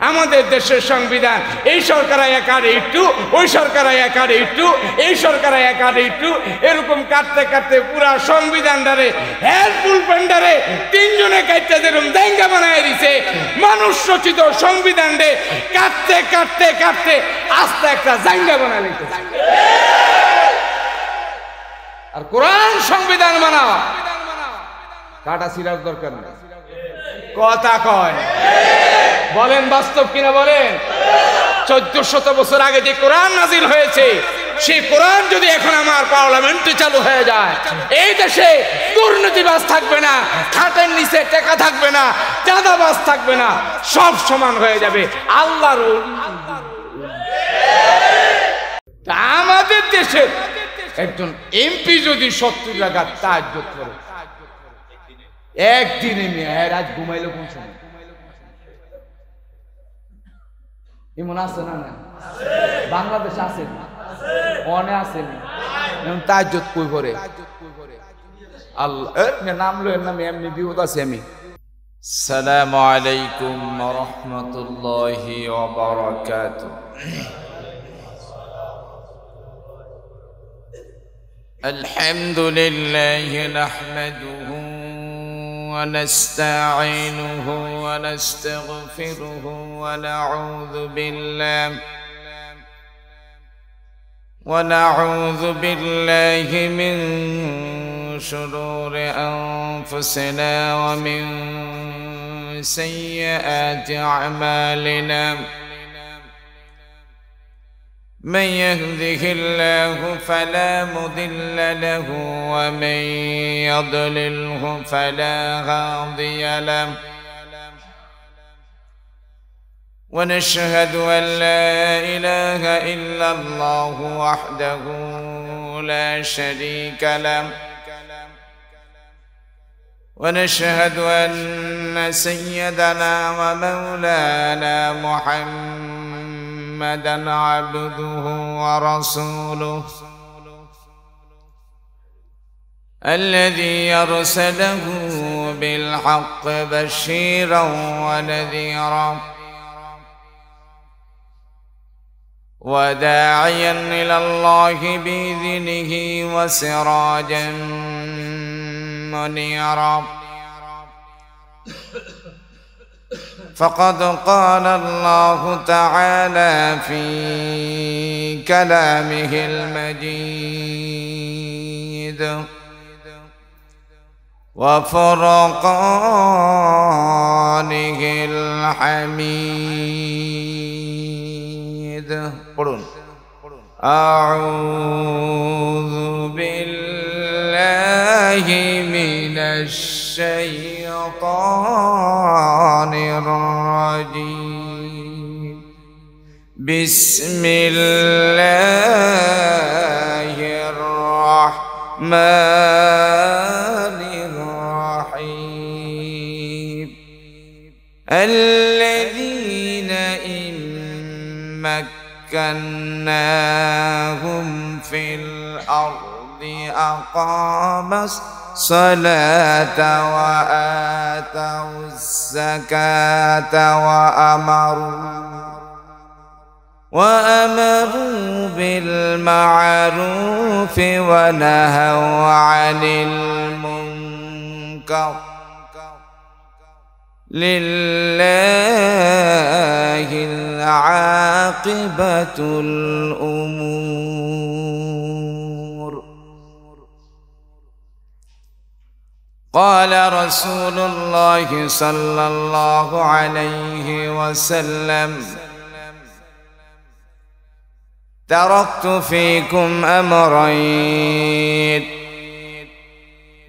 আমাদের দেশের সংবিধান এই সরকার কাটে একটু, ওই সরকার কাটে একটু, এই সরকার কাটে একটু, এরকম কাটতে কাটতে পুরা সংবিধানটারে হেল্পফুল পেন্ডারে তিনজনে কাটতে যেরকম জায়গা বানায় দিছে। মানুষ রচিত সংবিধানরে কাটতে কাটতে কাটতে আস্তে একটা জায়গা বানায় দিতে। আর কোরআন সংবিধান বানাও, কাটা ছিড়ার দরকার নেই। কথা কয় বলেন, বাস্তব কিনা বলেন? 1400 বছর আগে যে কোরআন নাজিল হয়েছে, সেই কোরআন যদি এখন আমার পার্লামেন্টে চালু হয়ে যায়, এই দেশে দুর্নীতিবাজ থাকবে না, খাটের নিচে টাকা থাকবে না, চাঁদাবাজ থাকবে না, সব সমান হয়ে যাবে। আল্লাহর আমাদের দেশের একজন এমপি যদি 70 লাখ তাহাজ্জুদ করে একদিনে, রাত ঘুমাইলো কোন সময়? এমন আছে না? বাংলাদেশ আছে, অনে আছে, তাহাজ্জুদ কই করে? আল্লাহ নাম লো, এর নামে এমনি বিপদ আছে। আমি আসসালামু আলাইকুম ওয়া রাহমাতুল্লাহি ওয়া বারাকাতুহু। আলহামদুলিল্লাহি নাহমাদুহু ونستعينه ونستغفره ونعوذ بالله من شرور أنفسنا ومن سيئات أعمالنا. من يهده الله فلا مضل له ومن يضلله فلا هادي له. ونشهد أن لا إله إلا الله وحده لا شريك له. ونشهد أن سيدنا ومولانا محمدًا عبده ورسوله الذي أرسله بالحق بشيرا ونذيرا وداعيا إلى الله بإذنه وسراجا منيرا. فقد قال الله تعالى في كلامه المجيد وفرقانه الحميد. أعوذ بالله من الشيطان الرجيم. بسم الله الرحمن الرحيم. الذين إن مكناهم في الأرض أقاموا الصلاة وآتوا الزكاة وأمروا بالمعروف ونهوا عن المنكر. لله العاقبة الأمور. قال رسول الله صلى الله عليه وسلم: تركت فيكم أمرين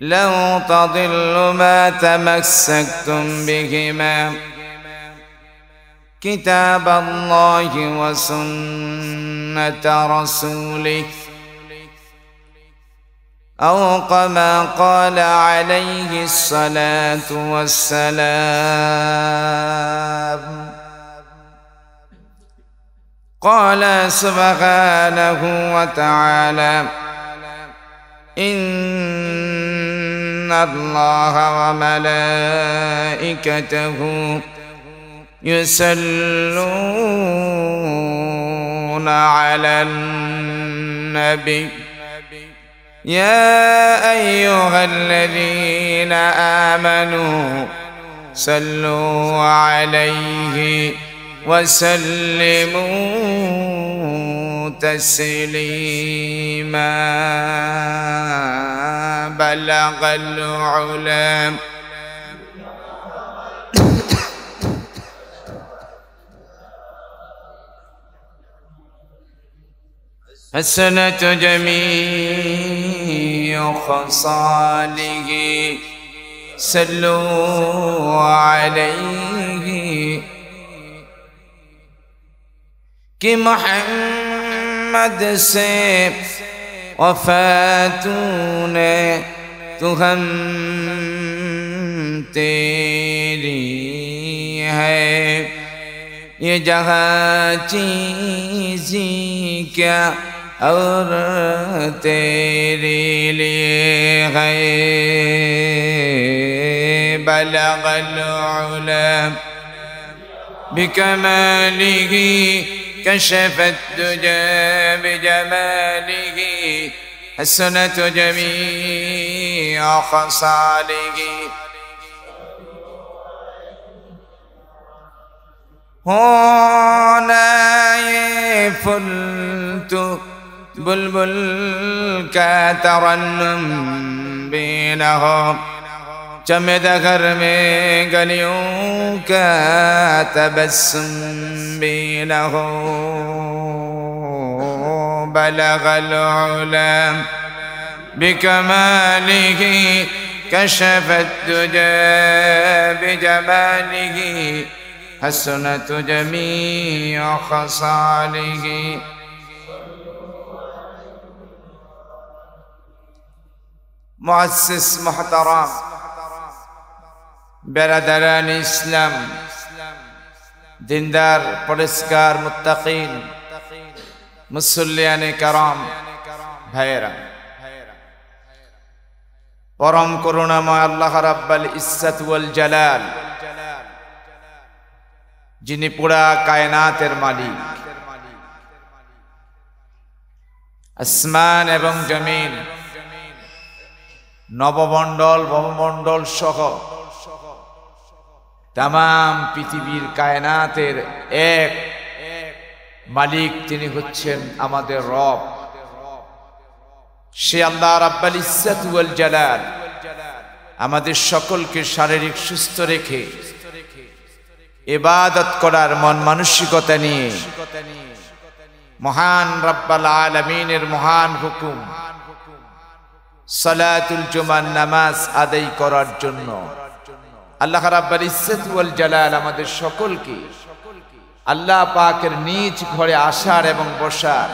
لن تضلوا ما تمسكتم بهما: كتاب الله وسنة رسوله، أو كما قال عليه الصلاة والسلام. قال سبحانه وتعالى: إن الله وملائكته يصلون على النبي يا أيها الذين آمنوا صلوا عليه وسلموا تسليما بلغ العلم حسنة جميع خصاله صلوا عليه کہ محمد سے وفاتوں نے تو ہم تیری ہے یہ جہاں چیزیں کیا اور تیرے لیے ہے بلغ العلا بکمالہ كشف الدجى بجماله حسنت جميع خصاله ہونا یہ فلت بلبل کا ترنم بھی نہ ہو چمد گھر میں گلیوں کا تبسم بھی نہ ہو بلغ العلا بکمالہ کشف الدجى بجمالہ حسنت جمیع خصالہ مؤسس محترم برادران اسلام দিনদার পরিষ্কার মুত্তাকিন মুসল্লিয়ানে کرام ভাইয়েরা পরম করুণাময় আল্লাহ রাব্বুল ইজ্জত ওয়াল জালাল যিনি পুরা কায়নাতের মালিক আসমান এবং জমিন নবমণ্ডল ভবমণ্ডল সহ तमाम পৃথিবীর কায়নাতের এক মালিক তিনি হচ্ছেন আমাদের রব সে আল্লাহ রাব্বুল ইজ্জত ওয়াল জালাল আমাদের সকলকে শারীরিক সুস্থ রেখে ইবাদত করার মন মানসিকতা নিয়ে মহান রব্বুল আলামিনের মহান হুকুম সালাতুল জুমার নামাজ আদায় করার জন্য আল্লাহ রাব্বুল ইজ্জত ওয়াল জালাল আমাদের সকলকে আল্লাহ পাকের নিজ ঘরে আসার এবং বসার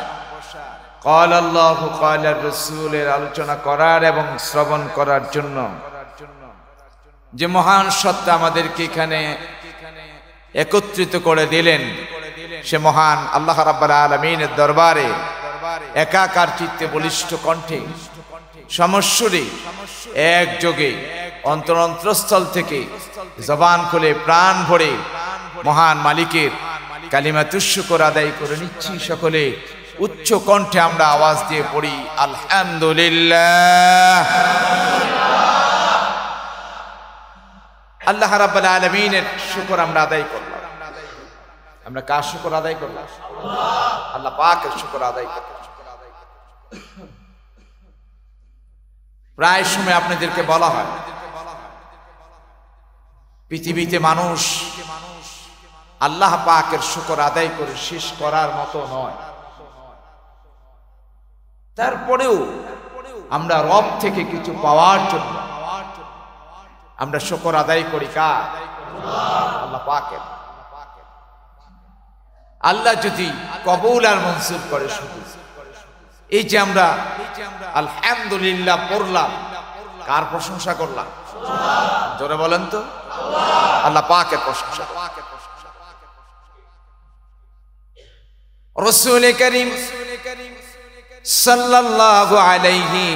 قال الله قال الرسول এর আলোচনা করার এবং শ্রবণ করার জন্য যে মহান সত্তা আমাদেরকে এখানে একত্রিত করে দিলেন সে মহান আল্লাহ রাব্বুল আলামিনের দরবারে একাকার চিত্তে বলিষ্ঠ কণ্ঠে সমস্বরে একযোগে অন্তরস্থল থেকে জবান খুলে প্রাণ ভরে মহান মালিকের কালিমাতুশ শুকর আদায় করে নিচ্ছি সকলে উচ্চ কণ্ঠে আমরা আওয়াজ দিয়ে পড়ি আলহামদুলিল্লাহ আল্লাহ রাব্বুল আলামিনের শুকর আমরা আদায় করলাম আমরা কার শুকর আদায় করলাম আল্লাহ পাকের শুকর আদায় করলাম প্রায় সময় আপনাদেরকে বলা হয় পৃথিবীতে মানুষ আল্লাহ পাকের শুকর আদায় করে শেষ করার মতো নয় তারপরেও আমরা রব থেকে কিছু পাওয়ার জন্য আমরা শুকর আদায় করি কার আল্লাহ পাকের আল্লাহ যদি কবুল আর মঞ্জুর করে শুধু এই যে আমরা আলহামদুলিল্লাহ পড়লাম কার প্রশংসা করলাম জোরে বলেন তো আল্লাহ পাকের প্রশংসা রাসূল করিম সাল্লাল্লাহু আলাইহি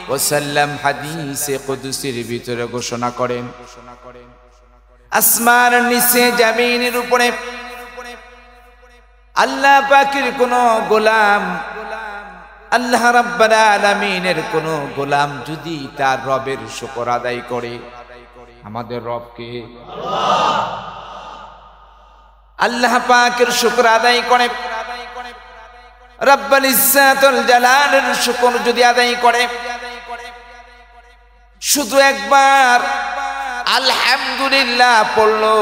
ওয়াসাল্লাম হাদিসে কুদসির ভিতরে ঘোষণা করেন আসমান নিচে জমিনের উপরে আল্লাহ পাকের কোন গোলাম, আল্লাহ রাব্বুল আলামিনের কোন গোলাম যদি তার রবের শুকর আদায় করে, আমাদের রব কে? আল্লাহ পাকের শুকর আদায় করে, রব্বুল ইজ্জাতুল জালালের শুকর যদি আদায় করে, শুধু একবার আলহামদুলিল্লাহ পড়লো,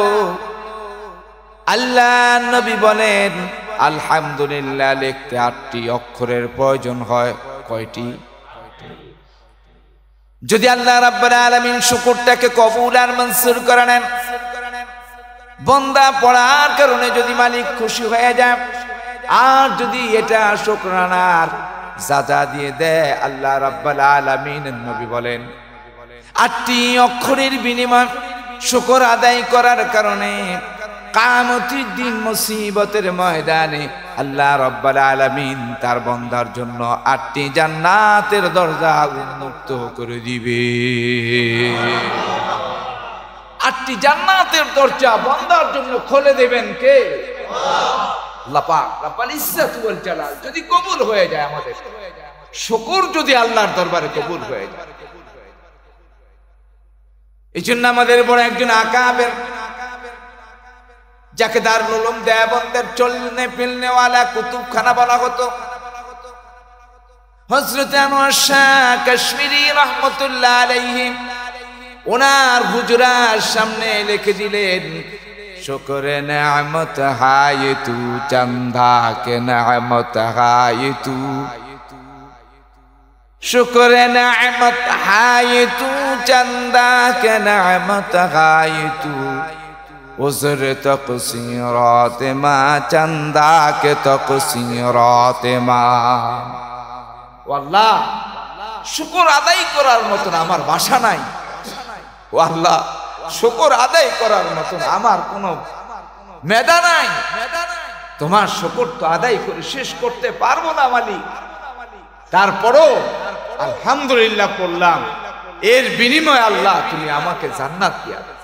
আল্লাহ নবী বলেন আলহামদুলিল্লাহ লিখতে 8টি অক্ষরের প্রয়োজন হয়। কয়টি? যদি আল্লাহ রাব্বুল আলামিন শুকরটাকে কবুল আর মঞ্জুর করে নেন, বান্দা পড়ার কারণে যদি মালিক খুশি হয়ে যায়, আর যদি এটা শুকরানার সাজা দিয়ে দেয়, আল্লাহ রাব্বুল আলামিন নবী বলেন 8টি অক্ষরের বিনিময় শুকর আদায় করার কারণে কিয়ামতের দিন মুসিবতের ময়দানে আল্লাহ রাব্বুল আলামিন তার বান্দার জন্য 8টি জান্নাতের দরজা উন্মুক্ত করে দিবে। 8টি জান্নাতের দরজা বান্দার জন্য খুলে দেবেন কে? আল্লাহ পাক, রব্বুল ইজ্জত ওয়াল জালাল। যদি কবুল হয়ে যায়, আমাদের শুকর যদি আল্লাহর দরবারে কবুল হয়ে যায়, এই জন্য আমাদের বড় একজন আকাবের, যাকে দারুল উলুম দেওবন্দের চলনে ফিরনে ওয়ালা কুতুবখানা বলা হতো, হযরত আনোয়ার শাহ কাশ্মীরি রাহমাতুল্লাহ আলাইহি ওনার হুজরার সামনে লিখে দিলেন, শুকরে নেয়ামত হায় তু, চন্দা কে নেয়ামত হায় তু, শুকরে নেয়ামত হায় তু, চন্দা কে নেয়ামত হায় তু, उज़र तक़सीरात मा, चंदा के तक़सीरात मा। ও আল্লাহ, শুকর আদায় করার মতন আমার ভাষা নাই। ও আল্লাহ, শুকর আদায় করার মতন আমার কোনো মেধা নাই। তোমার শুকর তো আদায় করে শেষ করতে পারবো না মালিক, তারপরও আলহামদুলিল্লাহ পড়লাম, এর বিনিময়ে আল্লাহ তুমি আমাকে জান্নাত দিয়া দাও।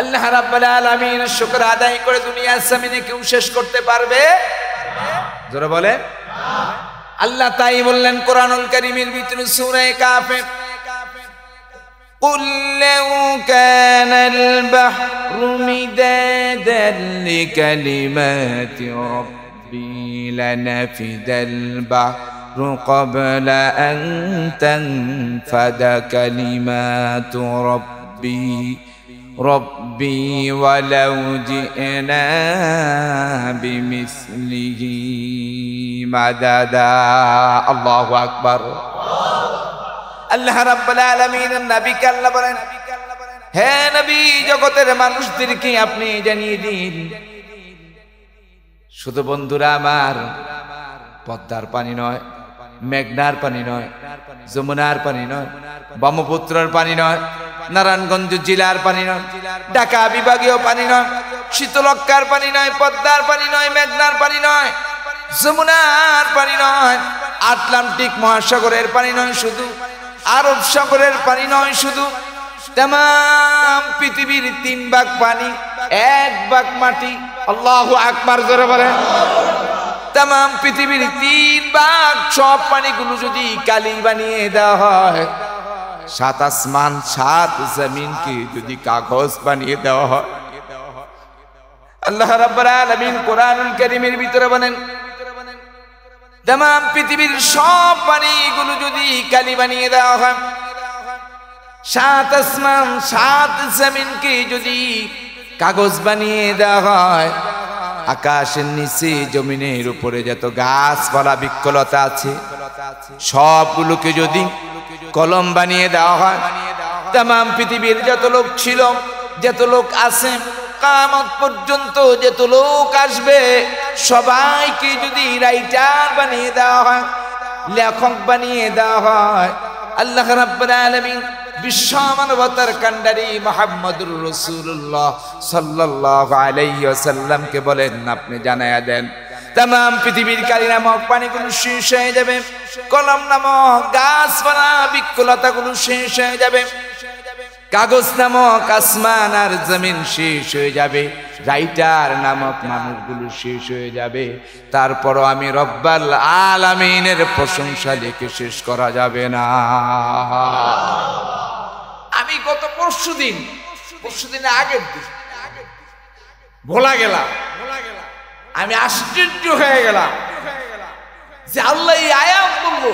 আল্লাহ রাব্বুল আলামিন শুকর আদায় করে দুনিয়ার জমিনে কেউ শেষ করতে পারবে? জোরে বলে আল্লাহ তাই বললেন কোরআনুল কারীমের ভিতরে সূরা কাফের, কুল লাউ কানাল বাহরু মিদাদান লিকালিমাতি রাব্বি লানাফিদাল বাহরু ক্বাবলা আন তানফাদা কালিমাতু ربي ولو جئنا بمثله مددا। الله أكبر। আল্লাহ রাব্বুল আলামিন নবীকে আল্লাহ বলেন, হে নবী, জগতের মানুষদেরকে আপনি জানিয়ে দিন, শুধু বন্ধুরা আমার পদ্মার পানি নয়, মেঘনার পানি নয়, যমুনার পানি নয়, ব্রহ্মপুত্রের পানি নয়, নারায়ণগঞ্জ জেলার পানি নয়, ঢাকা বিভাগীয় পানি নয়, শীতলক্ষ্যার পানি নয়, পদ্মার পানি নয়, মেঘনার পানি নয়, যমুনার পানি নয়, আটলান্টিক মহাসাগরের পানি নয় শুধু, আরব সাগরের পানি নয় শুধু, तमाम পৃথিবীর 3 ভাগ পানি, 1 ভাগ মাটি। আল্লাহু আকবার জোরে বলেন। तमाम পৃথিবীর 3 ভাগ সব পানিগুলো যদি কালি বানিয়ে দেওয়া হয়, 7 আসমান 7 জমিনকে যদি কাগজ বানিয়ে দেওয়া হয়, আল্লাহ রাব্বুল আলামিন কোরআনুল কারীমের ভিতরে বলেন, तमाम পৃথিবীর সব পানিগুলো যদি কালি বানিয়ে দেওয়া হয়, 7 আসমান 7 জমিনকে যদি কাগজ বানিয়ে দেওয়া হয়, আকাশের নিচে জমিনের উপরে যত গাছপালা বৃক্ষলতা আছে সবগুলোকে যদি কলম বানিয়ে দেওয়া হয়, तमाम পৃথিবীর যত লোক ছিল, যত লোক আছে, কিয়ামত পর্যন্ত যত লোক আসবে, সবাইকে যদি রাইটার বানিয়ে দেওয়া হয়, লেখক বানিয়ে দেওয়া হয়, আল্লাহ রাব্বুল আলামিন বিশ্ব মানবতার কান্ডারি মুহাম্মদুর রাসূলুল্লাহ সাল্লাল্লাহু আলাইহি ওয়াসাল্লামকে বলেন, আপনি জানায়া দেন, तमाम পৃথিবীর কালি নামক পানিগুলো শেষ হয়ে যাবে, কলম নামক গাছপালা বৃক্ষলতাগুলো শেষ হয়ে যাবে, কাগজ নামক আসমান আর জমিন শেষ হয়ে যাবে, রাইটার নামক মানুষগুলো শেষ হয়ে যাবে, তারপরও আমি রব্বাল আলামিনের প্রশংসা লিখে শেষ করা যাবে না। আমি গত পরশুদিন আগের দিন ভোলা গেলাম, আমি আশ্চর্য হয়ে গেলাম যে আল্লাহ এই আয়াত বললো,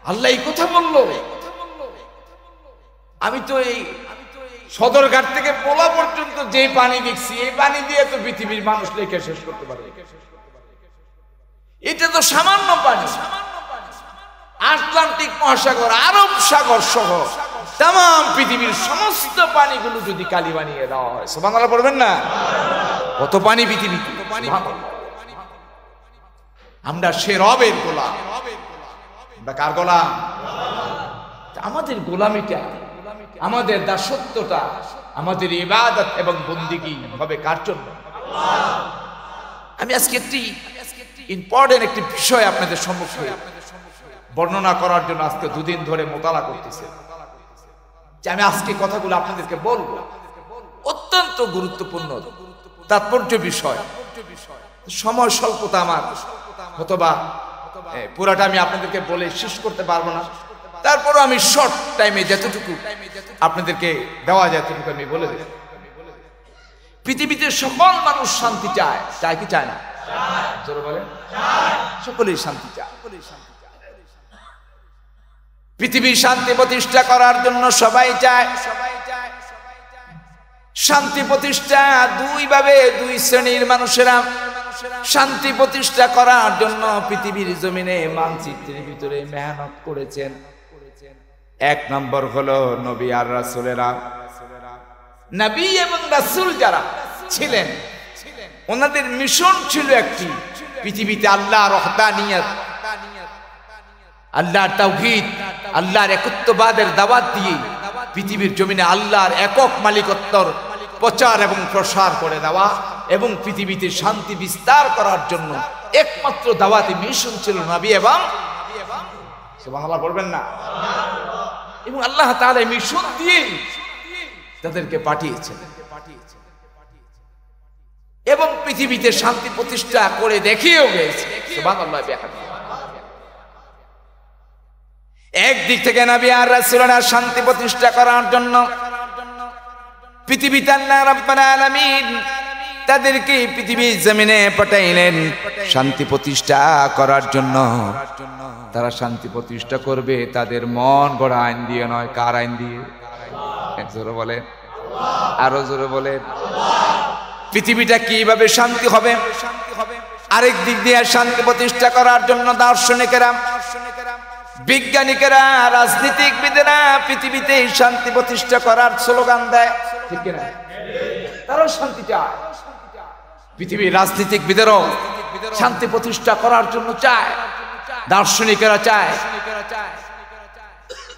আল্লাহ এই কথা বললো। আমি তো এই সদরঘাট থেকে পোলা পর্যন্ত যে পানি দেখছি, এই পানি দিয়ে তো পৃথিবীর মানুষ লেখা শেষ করতে পারে। এটা তো সামান্য পানি। আটলান্টিক মহাসাগর, আরব সাগর সহ তাম পৃথিবীর সমস্ত পানিগুলো যদি কালি বানিয়ে দেওয়া হয়, সুবহানাল্লাহ পড়বেন না? কত পানি পৃথিবী! আমরা সে রবের গোলাম। আমরা কার গোলাম? আমাদের গোলামিটা, আমাদের দাসত্বটা, আমাদের ইবাদত এবং বন্দেগী হবে কার জন্য? আমি আজকে একটি ইম্পর্টেন্ট একটি বিষয় আপনাদের সম্মুখে বর্ণনা করার জন্য আজকে দুদিন ধরে মোতালা করতেছি, যে আমি আজকে কথাগুলো আপনাদেরকে বলবো। অত্যন্ত গুরুত্বপূর্ণ তাৎপর্য বিষয়। সময় স্বল্পতা আমার, অথবা পুরাটা আমি আপনাদেরকে বলে শেষ করতে পারবো না, তারপরও আমি শর্ট টাইমে যতটুকু আপনাদেরকে দেওয়া যায় ততটুকু আমি বলে দেব। পৃথিবীতে সকল মানুষ শান্তি চায়, চায় কি চায় না? জোরে বলেন। সকলেই শান্তি চায়। পৃথিবীর শান্তি প্রতিষ্ঠা করার জন্য সবাই চায়। শান্তি প্রতিষ্ঠা দুই ভাবে, দুই শ্রেণীর মানুষেরা শান্তি প্রতিষ্ঠা করার জন্য পৃথিবীর জমিনে মানচিত্রের ভিতরে মেহনত করেছেন। এক নম্বর হলো নবী আর রাসূলেরা। নবী এবং রাসূল যারা ছিলেন, ওনাদের মিশন ছিল একটি, পৃথিবীতে আল্লাহর ওয়াহদানিয়ত, আল্লাহর তাওহীদ, আল্লাহর একত্ববাদের দাওয়াত দিয়ে পৃথিবীর জমিনে আল্লাহর একক মালিকত্বর প্রচার এবং প্রসার করে দেওয়া এবং পৃথিবীতে শান্তি বিস্তার করার জন্য একমাত্র দাওয়াতি মিশন ছিল নবী এবং সুবহানাল্লাহ বলবেন না? এবং আল্লাহ তাআলা মিশন দিয়ে তাদেরকে পাঠিয়েছেন এবং পৃথিবীতে শান্তি প্রতিষ্ঠা করে দেখিয়েও গেছে। সুবহানাল্লাহ। একদিক থেকে নবী আর রাসূলরা শান্তি প্রতিষ্ঠা করার জন্য পৃথিবীতে আল্লাহ রাব্বুল আলামিন তাদেরকে পৃথিবীর জমিনে পাঠাইলেন শান্তি প্রতিষ্ঠা করার জন্য। তারা শান্তি প্রতিষ্ঠা করবে তাদের মন গড়া আইন দিয়ে নয়। কার আইন দিয়ে? এক জোরে বলেন, আরো জোরে বলেন। পৃথিবীটা কিভাবে শান্তি হবে? আরেক দিক দিয়ে শান্তি প্রতিষ্ঠা করার জন্য দার্শনিকেরা, বিজ্ঞানীরা, রাজনীতিবিদেরা পৃথিবীতে শান্তি প্রতিষ্ঠা করার স্লোগান দেয়, ঠিক কিনা? তারাও শান্তি চায়। পৃথিবীর রাজনীতিবিদেরও শান্তি প্রতিষ্ঠা করার জন্য চায়, দার্শনিকেরা চায়,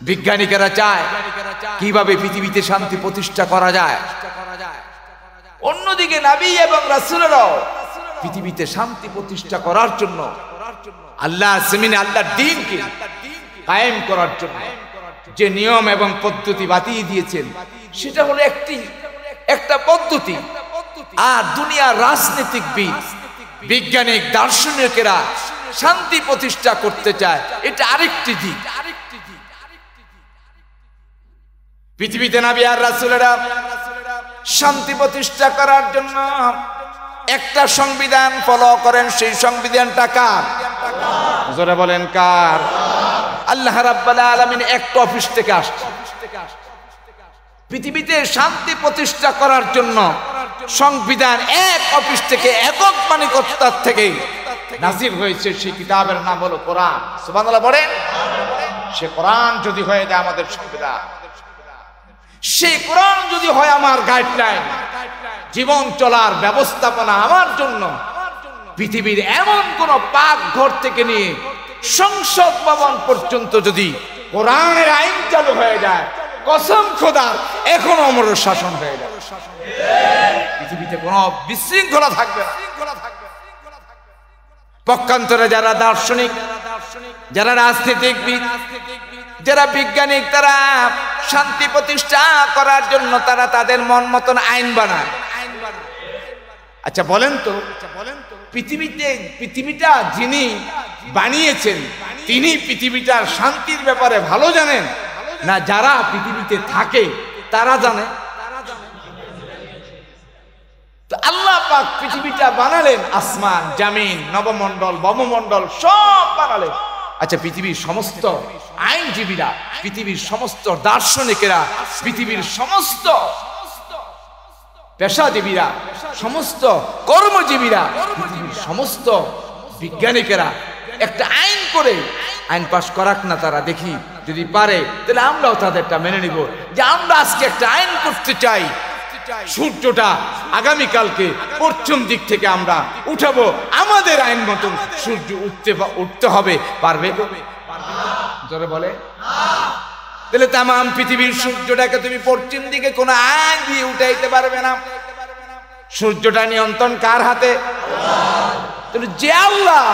বিজ্ঞানীরা চায় কিভাবে পৃথিবীতে শান্তি প্রতিষ্ঠা করা যায়। অন্যদিকে নবী এবং রাসূলরাও পৃথিবীতে শান্তি প্রতিষ্ঠা করার জন্য, আল্লাহ জমিনে আল্লাহর দ্বীনকে কায়েম করার জন্য যে নিয়ম এবং পদ্ধতি বাতিয়ে দিয়েছেন, সেটা হলো একটা পদ্ধতি। আর দুনিয়ার রাজনীতিবিদ, বিজ্ঞানিক, দার্শনিকেরা শান্তি প্রতিষ্ঠা করতে চায়, এটা আরেকটি দিক। পৃথিবীতে নবী আর রাসূলেরা শান্তি প্রতিষ্ঠা করার জন্য একটা সংবিধান ফলো করেন। সেই সংবিধানটা কার? জোরে বলেন, কার? আল্লাহ রাব্বুল আলামিন একটা অফিস থেকে আসছে। পৃথিবীতে শান্তি প্রতিষ্ঠা করার জন্য সংবিধান এক অফিস থেকে, একক মালিকত্বর থেকে নাযিল হয়েছে। সেই কিতাবের নাম হলো কোরআন। সুবহানাল্লাহ বলেন। সে কোরআন যদি হয়ে যায় আমাদের সংবিধান, সেই কোরআন যদি হয় আমার গাইডলাইন, জীবন চলার ব্যবস্থাপনা আমার জন্য, পৃথিবীর এমন কোন পাকঘর থেকে নিয়ে সংসদ ভবন পর্যন্ত যদি কোরআনের আইন চালু হয়ে যায়, কসম খোদার এখনো অমর শাসন হয়ে যাবে। পৃথিবীতে কোনো বিশৃঙ্খলা থাকবে না। পক্ষান্তরে যারা দার্শনিক, যারা রাজনীতিবিদ, যারা বিজ্ঞানিক তারা শান্তি প্রতিষ্ঠা করার জন্য তারা তাদের মন মতন আইন বানায়। আচ্ছা বলেন তো পৃথিবীটা যিনি বানিয়েছেন তিনি পৃথিবীটার শান্তির ব্যাপারে ভালো জানেন না যারা পৃথিবীতে থাকে তারা জানে? তো আল্লাহ পাক পৃথিবীটা বানালেন, আসমান জমিন নবমণ্ডল বমমণ্ডল সব বানালেন। আচ্ছা পৃথিবীর সমস্ত আইনজীবীরা, পৃথিবীর সমস্ত দার্শনিকেরা, পৃথিবীর সমস্ত পেশাজীবীরা, সমস্ত কর্মজীবীরা, পৃথিবীর সমস্ত বিজ্ঞানিকেরা একটা আইন করে আইন পাশ করাক না তারা, দেখি যদি পারে তাহলে আমরাও তাদেরটা মেনে নিব যে আমরা আজকে একটা আইন করতে চাই, সূর্যটা আগামীকালকে পশ্চিম দিক থেকে আমরা উঠাবো, আমাদের আইন মতন সূর্য উঠতে হবে। পারবে? জোরে বলে। তাহলে তামাম পৃথিবীর সূর্যটাকে তুমি পশ্চিম দিকে কোনো আইন দিয়ে উঠাইতে পারবে না। সূর্যটা নিয়ন্ত্রণ কার হাতে? যে আল্লাহ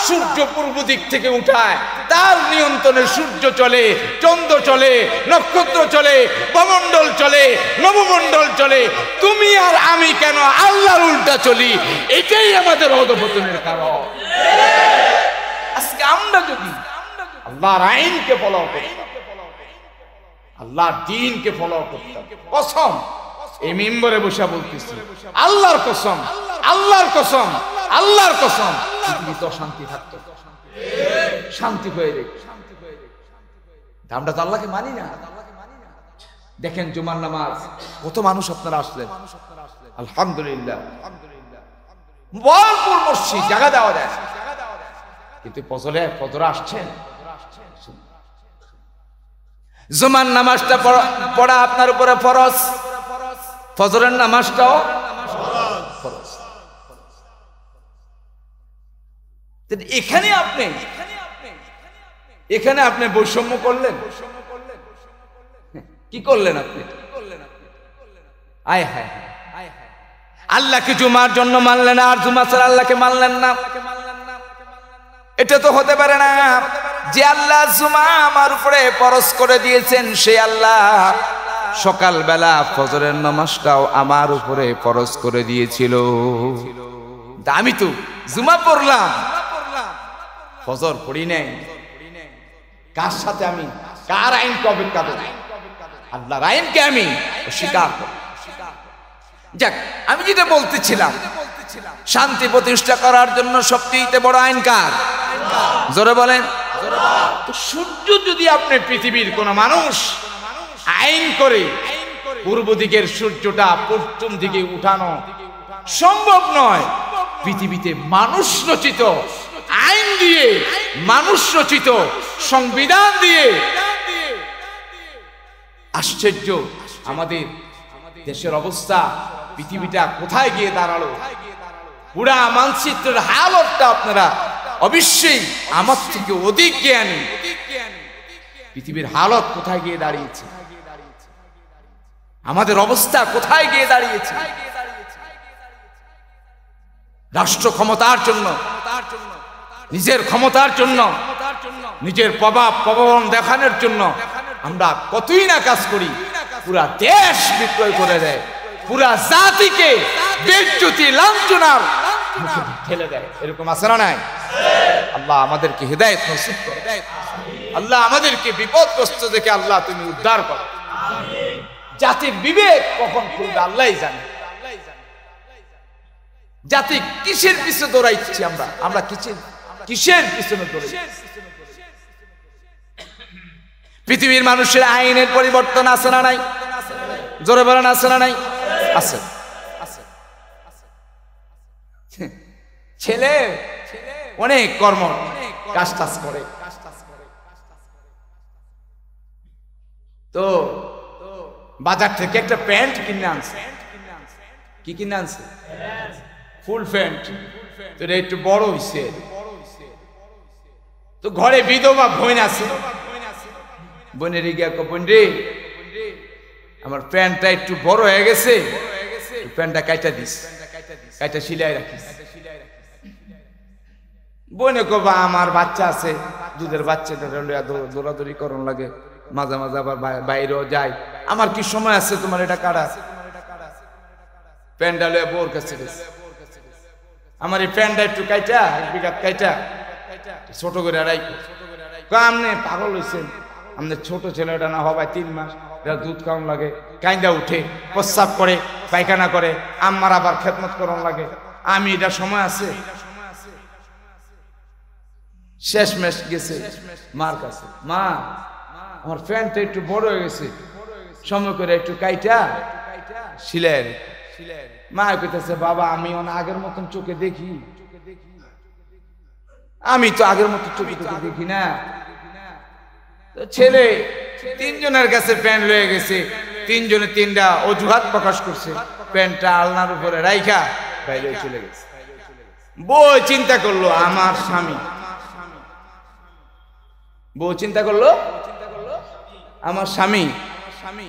সূর্য পূর্ব দিক থেকে উঠায় তার নিয়ন্ত্রণে সূর্য চলে, চন্দ্র চলে, নক্ষত্র চলে, বমণ্ডল চলে, নবমণ্ডল চলে। তুমি আর আমি কেন আল্লাহর উল্টা চলি? এটাই আমাদের অধঃপতনের কারণ। আজকে আমরা যদি আল্লাহর আইনকে ফলো করতাম, আল্লাহর দ্বীনকে ফলো করতাম, কসম এই মিম্বরে বসে বলতেছি, আল্লাহর কসম, আল্লাহর কসম, আল্লাহর কসম, পৃথিবী তো শান্তি থাকতো, শান্তি হয়ে যেত। আমরা তো আল্লাহকে মানি না। দেখেন জুমার নামাজ কত মানুষ আপনারা আসলেন, আলহামদুলিল্লাহ, ভরপুর মসজিদ, জায়গা দেওয়া যায়, কিন্তু ফজরে আসছেন। জুমার নামাজটা পড়া আপনার উপরে ফরজ, ফজরের নামাজটাও ফরজ। এখানে আপনি বৈষম্য করলেন, কি করলেন আপনি? আয় হায়, আল্লাহকে জুমার জন্য মানলেন আর জুমা ছাড়া আল্লাহকে মানলেন না। এটা তো হতে পারে না। যে আল্লাহ জুমা আমার উপরে ফরজ করে দিয়েছেন সেই আল্লাহ সকালবেলা ফজরের নামাজটাও আমার উপরে ফরজ করে দিয়েছিল। আমি তো জুমা পড়লাম, ফজর পড়ি নাই। কার সাথে আমি কার আইনকে অপেক্ষা করি? আল্লাহর আইনকে আমি অস্বীকার করি। যাক, আমি যেটা বলতেছিলাম, শান্তি প্রতিষ্ঠা করার জন্য সবচেয়ে বড় আইন কার? জোরে বলেন। তো সূর্য যদি আপনি পৃথিবীর কোন মানুষ আইন করে পূর্ব দিকের সূর্যটা পশ্চিম দিকে উঠানো সম্ভব নয়। পৃথিবীতে মানুষ রচিত আইন দিয়ে, মানুষ রচিত সংবিধান দিয়ে, আশ্চর্য আমাদের দেশের অবস্থা, পৃথিবীটা কোথায় গিয়ে দাঁড়ালো। পুরা মানচিত্রের হালতটা আপনারা অবশ্যই আমার থেকে অধিক জ্ঞানী। পৃথিবীর হালত কোথায় গিয়ে দাঁড়িয়েছে, আমাদের অবস্থা কোথায় গিয়ে দাঁড়িয়েছে। রাষ্ট্র ক্ষমতার জন্য, নিজের ক্ষমতার জন্য, নিজের প্রভাব দেখানোর জন্য আমরা কতই না কাজ করি। পুরা দেশ বিক্রয় করে দেয়, পুরা জাতিকে বেজ্জতি লাঞ্ছনার মুখে ঠেলে দেয়। এরকম আছে না নাই? আল্লাহ আমাদেরকে হিদায়াত নসিব করো, আল্লাহ আমাদেরকে বিপদগ্রস্ত দেখে আল্লাহ তুমি উদ্ধার করো। জাতির বিবেক কখন খুলবে আল্লাহই জানে। জাতি কিসের পিছনে দৌড়াইছি আমরা কিসের পিছনে দৌড়াই? পৃথিবীর মানুষের আইনের পরিবর্তন আছে না নাই? জোরে বলেন, আছে না নাই? আছে। ছেলে অনেক কর্ম কাজ টাজ করে, তো বাজার থেকে একটা প্যান্ট কিনে আনছে। কি কিনে আনছে? Full pant. তো এটা একটু বড় হইছে, তো ঘরে বিধবা বোন আছে। বোনের গিয়া বোন রে, আমার প্যান্টটা একটু বড় হয়ে গেছে, প্যান্টটা কাইটা দিস, কাইটা সিলাই রাখিস। বইনে কবা আমার বাচ্চা আছে, দুধের বাচ্চাটা লইয়া দৌড়াদৌড়ি করন লাগে, মাঝে মাঝে আবার বাইরেও যায়, আমার কি সময় আছে তোমার এটা কাটা? প্যান্ডা লইয়া বোর কাছে গেছে, আমার এই প্যান্ডা একটু কাইটা, এক বিঘাত কাইটা ছোট করে রাই। আপনি পাগল হয়েছেন, আমাদের ছোট ছেলেটা না হবাই 3 মাস, দুধ খাওয়ান লাগে, কাইন্দা উঠে প্রস্রাব করে পায়খানা করে, আমার আবার খেদমত করন লাগে, আমি এটা সময় আছে? শেষ মেশ গেছে মার কাছে, মা আমার প্যান্টটা একটু বড় হয়ে গেছে, সময় করে একটু কাইটা সিলাই। মা কইতেছে, বাবা আমি আগের মতন চোখে দেখি? আমি তো আগের মতো চোখে দেখি না। ছেলে 3 জনের কাছে প্যান্ট লয়ে গেছে, 3 জনে 3টা অজুহাত প্রকাশ করছে, প্যান্টটা আলনার উপরে রাইখা বাইরে চলে গেছে। বউ চিন্তা করলো আমার স্বামী, বউ চিন্তা করলো আমার স্বামী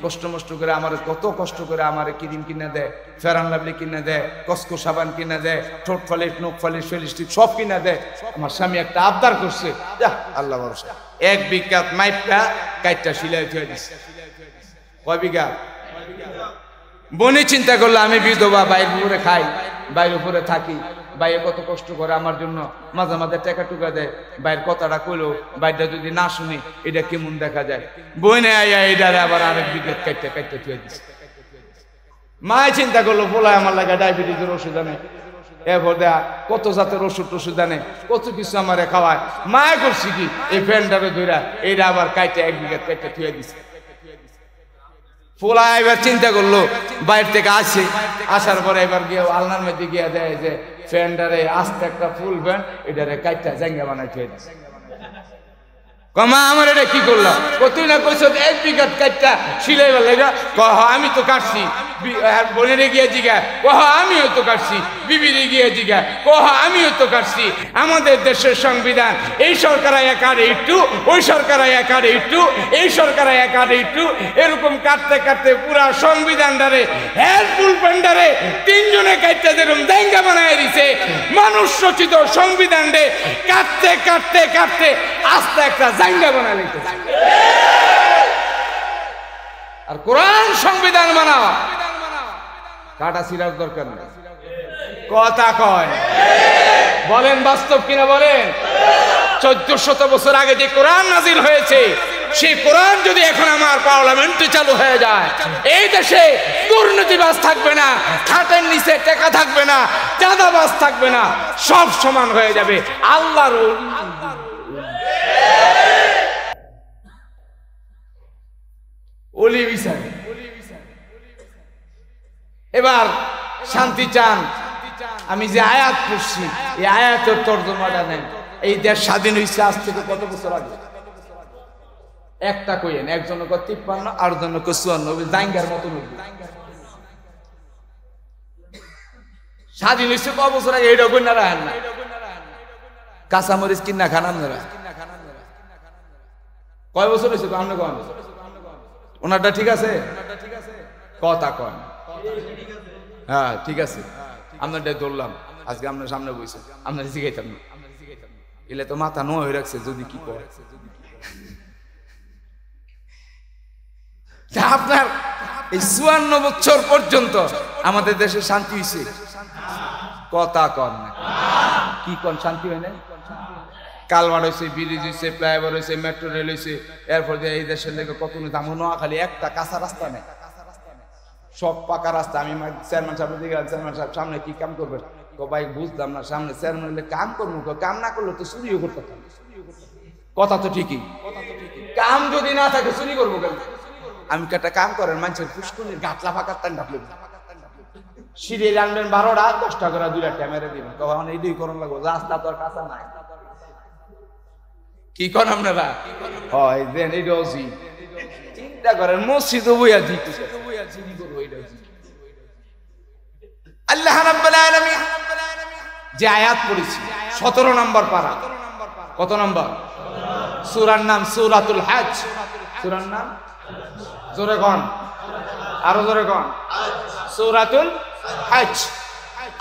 কষ্ট মষ্ট করে আমার, কত কষ্ট করে আমার ক্রিম কিনে দেয়, ফেরান লাভলি কিনে দেয়, কসকো সাবান কিনে দেয়, ঠোঁট ফালিশ নখ ফালিশ ফেলিস্টিক সব কিনে দেয়। আমার স্বামী একটা আবদার করছে, আল্লাহ ভরসা 1 বিঘা মাইপটা কাইটটা সিলাই থুয়ে দিচ্ছে। কয় বিঘা? বনি চিন্তা করলো আমি বিধবা, বাইরের উপরে খাই, বাইরের উপরে থাকি, বাইরে কত কষ্ট করে আমার জন্য, মাঝে মাঝে টাকা টুকা দেয়, বাইরের কথাটা কইলো বাইরটা যদি না শুনি এটা কেমন দেখা যায়। বইনে আইয়া এটারে আবার আরেক বিঘা কাইটটা কাইটটা থুয়ে দিচ্ছে। মায় চিন্তা করলো বলাই আমার লাগে ডায়াবেটিসের ওষুধ আনে, এরপর দেয়া কত জাতের ওষুধ টষুধ আনে, কত কিছু আমারে খাওয়ায়। মায় করছি কি এই ফ্যানটারে ধরা এইটা আবার কাইটটা 1 বিঘা কাইটটা থুয়ে দিচ্ছে। ফোলা এবার চিন্তা করলো বাইরে থেকে আসে, আসার পরে এবার গিয়ে আলনার মধ্যে গিয়ে দেয় যে ফ্যানটারে আস্তে একটা ফুল ফ্যান এটারে কাইটটা জাঙ্গা বানাই থুয়ে দিচ্ছে। কমা আমার এটা কি করলাম? তুই না কইছ 1 বিঘা কাইটটা সিলাই বেলা, কহ আমি তো কাটছি, বোনেরে গিয়ে জিগা কহ আমিও তো কাটছি, বিবিরে গিয়ে জিগা কহ আমিও তো কাটছি। আমাদের দেশের সংবিধান এই সরকার একারে একটু, ওই সরকার একারে একটু, এই সরকার একারে একটু, এরকম কাটতে কাটতে পুরা সংবিধানটারে হেল্পফুল পেন্ডারে 3 জনে কাটতে যেরকম দাঙ্গা বানায় দিছে। মানুষ রচিত সংবিধানরে কাটতে কাটতে কাটতে আস্তে একটা জাঙ্গা বানায় লিখতেছে। আর কোরআন সংবিধান বানাও, কাটা ছিড়ার দরকার নেই। কথা কয় বলেন, বাস্তব কিনা বলেন? 1400 বছর আগে যে কোরআন নাজিল হয়েছে, সেই কোরআন যদি এখন আমার পার্লামেন্টে চালু হয়ে যায়, এই দেশে দুর্নীতিবাজ থাকবে না, খাটের নিচে টাকা থাকবে না, চাঁদাবাজ থাকবে না, সব সমান হয়ে যাবে। আল্লাহর ওলি বিচার। এবার শান্তি চান, আমি যে আয়াত পড়ছি এই আয়াতের তর্জমাটা নেন। এই দেশ স্বাধীন হয়েছে আজ থেকে কত বছর আগে? একটা কইেন, একজন 53, আর জন 54, জাঙ্গার মতো স্বাধীন হয়েছে কত বছর আগে? এইটা কই না রাখেন না। কাঁচামরিচ কিনা খান আপনারা? কয় বছর হয়েছে? আপনি কন ওনারটা ঠিক আছে? কথা কন হ্যাঁ ঠিক আছে, আপনারটাই ধরলাম। আজকে আপনার সামনে বসে আপনার শিখাইতাম না, এলে তো মাথা নো হয়ে রাখছে যদি কি করে। আপনার এই 54 বছর পর্যন্ত আমাদের দেশে শান্তি হয়েছে? কথা কন না, কি কন শান্তি হয় না? কালভার্ট হয়েছে, ব্রিজ হয়েছে, ফ্লাইওভার হয়েছে, মেট্রো রেল হয়েছে, এরপর এই দেশের লেগে কত নোয়াখালী একটা কাঁচা রাস্তা নেই, সব পাকা রাস্তা। আমি চেয়ারম্যান সাহেব দিকে, চেয়ারম্যান সাহেব সামনে কি কাম করবে? ভাই বুঝলাম না, সামনে চেয়ারম্যান কাম করবো, কাম না করলে তো চুরিও করতে পারতাম। কথা তো ঠিকই, কাম যদি না থাকে চুরি করবো কেন? আমি একটা কাম করেন, মানুষের পুষ্করির গাটলা ফাঁকার টান ডাকলে সিঁড়ি আনবেন 12টা, 10টা করে 2টা মেরে দিবেন, তখন এইটাই করণ লাগবো, রাস্তা তো আর কাঁচা নাই। কি করেন আপনারা? হয় দেন এইটাও চিন্তা করেন, মসজিদ বইয়া দিতেছে। আল্লাহ রাব্বুল আলামিন যে আয়াত পড়েছি 17 নম্বর পারা, কত নম্বর? সূরার নাম সূরাতুল হজ। সূরার নাম জোরে কোন, আরো জোরে কোন, সূরাতুল হজ,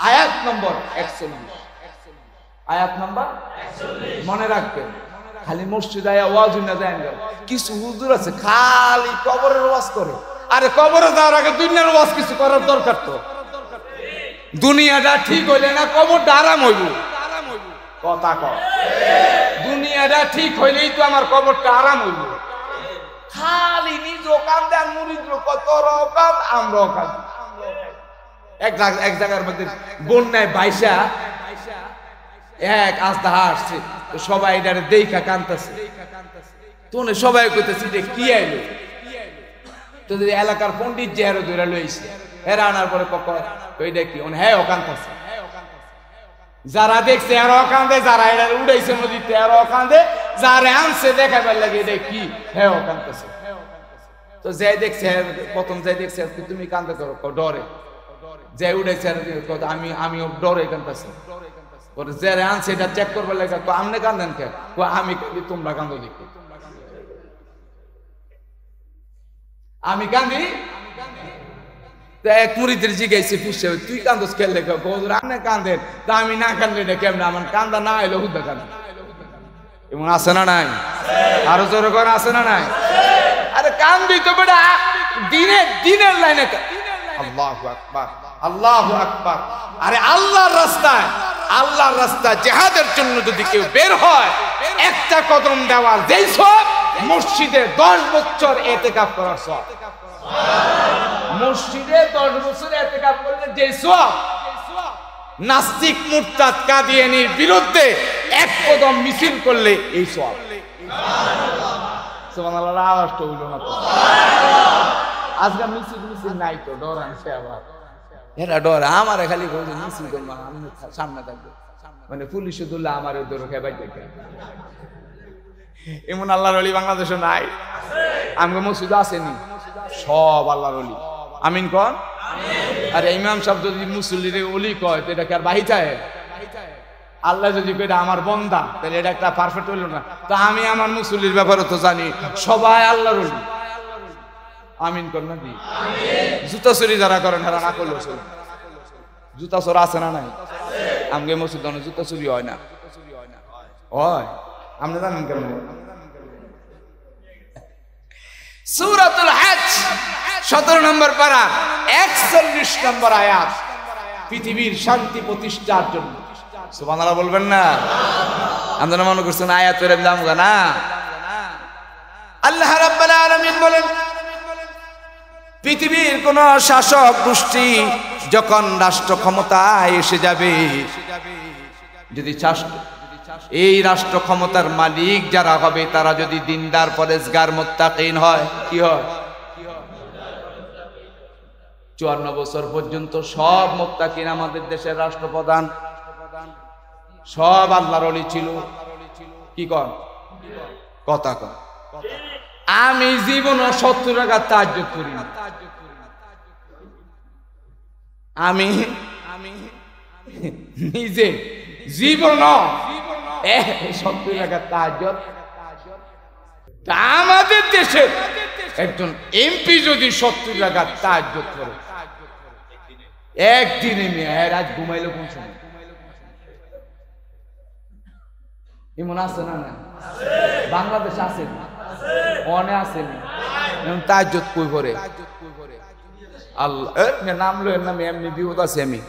আয়াত নম্বর 41। আয়াত নাম্বার 41 মনে রাখবেন। খালি মসজিদ আয়া ওয়াজ না যায় না, কিছু হুজুর আছে খালি কবরের ওয়াজ করে। আরে কবরে যাওয়ার আগে দুনিয়ার ওয়াজ কিছু করার দরকার তো। দুনিয়াটা ঠিক হইলে না কবরটা আরাম হইব। কথা কও, দুনিয়াটা ঠিক হইলেই তো আমার কবরটা আরাম হইব। খালি নিজও কান্দে আর মুরিদ তোরাও কাঁদ আমরাও কাঁদ। এক জায়গার মধ্যে বন্যায় বাইসা এক আস্তা আসছে, তো সবাই এটারে দেখা কান্দতেছে। তো সবাই কইতেছে যে কি আইলো, তো এলাকার পণ্ডিত যে আরো ধরে লইছে, এরা আনার পরে ওইটা কি হ্যাঁ ও কান্দতেছে। যারা দেখছে আর কান্দে, যারা এটা উড়াইছে নদীতে আর কান্দে, যারা আনছে দেখাবার লাগে এটা কি হ্যাঁ ও কান্দতেছে। তো যাই দেখছে প্রথম যাই দেখছে তুমি কান্দে করো ডরে, যে উড়াইছে আমি ডরে কান্দতেছি। যারা আনছে এটা চেক করবার লাগে আমনে কান্দেন কে, আমি কাঁদি তোমরা কান্দো দেখি। আমি কান্দি, এক মুরিদের জিগাইছে ফিসে তুই কান্দস খেললে আপনি কান্দেন, তা আমি না কান্দলে এটা কেমন, আমার কান্দা না এলো হুদ্দা কান্দ। এবং আছে না নাই, আরো জোরে করে আছে না নাই? আরে কান্দি তো বেটা দিনের লাইনে। আল্লাহু আকবার, আল্লাহু আকবার। আরে আল্লাহর রাস্তায় জিহাদের জন্য যদি কেউ বের হয়, একটা কদম দেওয়ার যেই সব, মসজিদে 10 বছর ইতিকাফ করার সব। মসজিদে 10 বছর ইতিকাফ করলে যে সব, নাস্তিক মুরতাদ কাদিয়ানির বিরুদ্ধে এক কদম মিছিল করলে এই সব। সুবহানাল্লাহ, আওয়াজটা হইল না তো। আজকে মিছিল নাই তো, ডরানছে আবার এরা ডর। আমার খালি মিছিল করবো, আমি সামনে থাকবো, মানে পুলিশে ধরলে আমার দৌড় খেয়ে দেখে। এমন আল্লাহর ওলি বাংলাদেশে নাই। আমাকে মসজিদ আসেনি সব আল্লাহর ওলি। আমিন কন। আরে ইমাম সাহেব যদি মুসল্লির ওলি কয় তো এটা কি আর বাহিতায়? আল্লাহ যদি কয় আমার বন্দা, তাহলে এটা একটা পারফেক্ট হইল না। তো আমি আমার মুসল্লির ব্যাপারে তো জানি সবাই আল্লাহর ওলি। আমিন কর না দি। জুতা চুরি যারা করেন তারা না করলো চুরি। জুতা চোর আছে না নাই? আমাকে মসজিদ জুতা চুরি হয় না, হয়। আপনি জানেন কেন? সূরাতুল হজ 17 নম্বর পারা 41 নম্বর আয়াত, পৃথিবীর শান্তি প্রতিষ্ঠার জন্য। সুবহানাল্লাহ বলবেন না? আপনারা মনে করছেন আয়াত পড়ে দাম না? আল্লাহ রাব্বুল আলামিন বলেন, পৃথিবীর কোন শাসক গোষ্ঠী যখন রাষ্ট্র ক্ষমতায় এসে যাবে, যদি এই রাষ্ট্র ক্ষমতার মালিক যারা হবে তারা যদি দিনদার পরেজগার মুত্তাকিন হয়, কি হয়? 54 বছর পর্যন্ত সব মুত্তাকিন আমাদের দেশের রাষ্ট্রপ্রধান সব আল্লাহর ওলি ছিল। কি কর কথা কর। আমি জীবনে 70 টাকা তাহাজ্জুদ করি না। আমি নিজে জীবন 70 টাকা তাহাজ্জুদ। আমাদের দেশে একজন এমপি যদি 70 টাকা তাহাজ্জুদ করে একদিনে, মেয়ে রাত ঘুমাইলো কোন সময়? এমন আছে না? না বাংলাদেশ আছে, অনে আছে তাহাজ্জুদ কই করে? আল্লাহ নাম লো এর নামে এমনি বিপদ আছে। আমি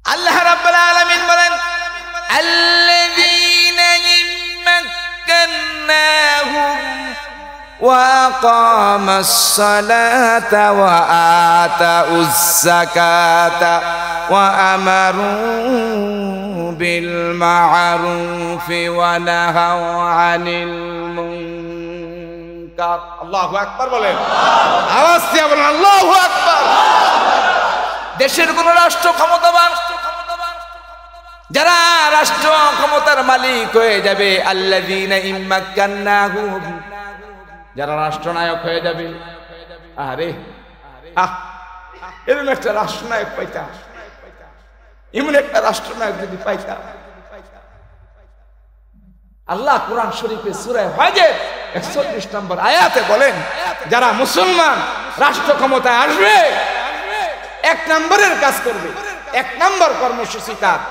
আল্লাহ রাব্বুল আলামিন বলেন, আল্লাযীনা ইম্মাক্কান্নাহুম ওয়া আকামাস সালাতা ওয়া আতাউস যাকাতা ওয়া আমারু বিল মা'রুফি ওয়া নাহাউ আনিল মুনকার। আল্লাহু আকবার বলেন, আওয়াজ দিয়ে বলেন আল্লাহু আকবার। দেশের কোন রাষ্ট্র ক্ষমতাবান যারা রাষ্ট্র ক্ষমতার মালিক হয়ে যাবে, আল্লাযীনা ইম্মাক্কান্নাহুম, যারা রাষ্ট্রনায়ক হয়ে যাবে। আরে এরকম একটা রাষ্ট্রনায়ক পাইতাম, এমন একটা রাষ্ট্রনায়ক যদি পাইতাম। আল্লাহ কোরআন শরীফে সূরা হজের 41 নম্বর আয়াতে বলেন, যারা মুসলমান রাষ্ট্র ক্ষমতায় আসবে 1 নম্বরের কাজ করবে, এক নম্বর কর্মসূচি তার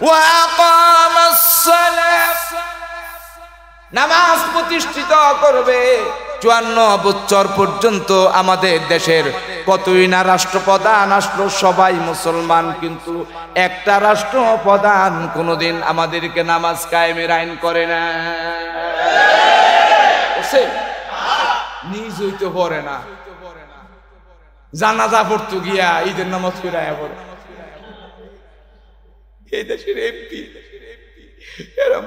وأقام الصلاة নামাজ প্রতিষ্ঠিত করবে। 54 বছর পর্যন্ত আমাদের দেশের কতই না রাষ্ট্রপ্রধান আসলো, সবাই মুসলমান, কিন্তু একটা রাষ্ট্রপ্রধান কোনোদিন আমাদেরকে নামাজ কায়েমের আইন করে না। নিজ হইতে পড়ে না, জানাজা পড়তো গিয়া ঈদের নামাজ ফিরাইয়া পড়ে। এই দেশের এমপি এরা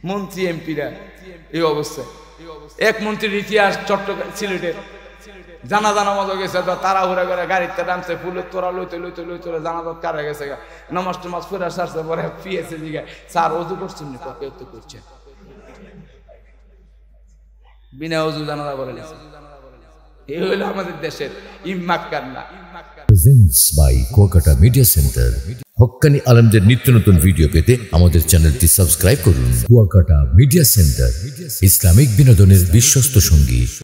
মন্ত্রী এমপিরা এই অবস্থায়। এক মন্ত্রীর ইতিহাস চট্টগ্রাম সিলেটের জানাজা নামাজ গেছে, তাড়াহুড়া করে গাড়িতে নামছে, ফুলের তোরা লইতে লইতে লইতে জানাজা কারা গেছে, নামাজ টামাজ ফেরা সারছে, পরে পিয়েছে জিগায় স্যার অজু করছেন নি? কেউ তো করছেন, বিনা অজু জানাজা করে নিছে। এই হইল আমাদের দেশের ইম্মাক্কার না। Presents by Kuakata media centre. হক্কানি আলেমদের নিত্য নতুন ভিডিও পেতে আমাদের চ্যানেলটি সাবস্ক্রাইব করুন। কুয়াকাটা মিডিয়া সেন্টার, ইসলামিক বিনোদনের বিশ্বস্ত সঙ্গী।